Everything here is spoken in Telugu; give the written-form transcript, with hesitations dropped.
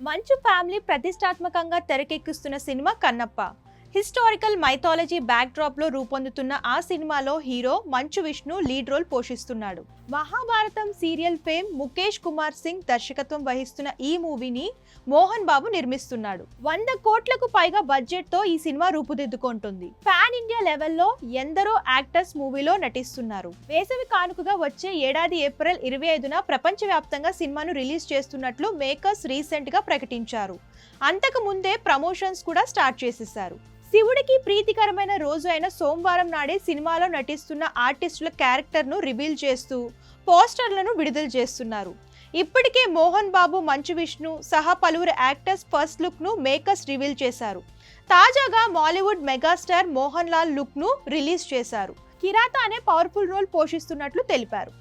మంచు ఫ్యామిలీ ప్రతిష్టాత్మకంగా తెరకెక్కిస్తున్న సినిమా Kannappa. Historical mythology backdrop లో రూపొందుతున్న ఆ సినిమాలో hero Manchu Vishnu lead role పోషిస్తున్నాడు. మహాభారతం సీరియల్ ఫేమ్ ముఖేష్ కుమార్ సింగ్ దర్శకత్వం వహిస్తున్న ఈ మూవీని మోహన్ బాబు నిర్మిస్తున్నాడు. 100 కోట్లకు పైగా బడ్జెట్ తో ఈ సినిమా రూపుదిద్దుకుంటుంది. పాన్ ఇండియా లెవెల్లో ఎందరో యాక్టర్స్ మూవీలో నటిస్తున్నారు. వేసవి కానుకగా వచ్చే ఏడాది ఏప్రిల్ 25న ప్రపంచవ్యాప్తంగా సినిమాను రిలీజ్ చేస్తున్నట్లు మేకర్స్ రీసెంట్ గా ప్రకటించారు. అంతకు ముందే ప్రమోషన్స్ కూడా స్టార్ట్ చేసేశారు. శివుడికి ప్రీతికరమైన రోజు అయిన సోమవారం నాడే సినిమాలో నటిస్తున్న ఆర్టిస్టుల క్యారెక్టర్ను రివీల్ చేస్తూ పోస్టర్లను విడుదల చేస్తున్నారు. ఇప్పటికే మోహన్ బాబు, మంచు విష్ణు సహా పలువురు యాక్టర్స్ ఫస్ట్ లుక్ ను మేకర్స్ రివీల్ చేశారు. తాజాగా మాలీవుడ్ మెగాస్టార్ మోహన్ లాల్ లుక్ ను రిలీజ్ చేశారు. కిరాతా అనే పవర్ఫుల్ రోల్ పోషిస్తున్నట్లు తెలిపారు.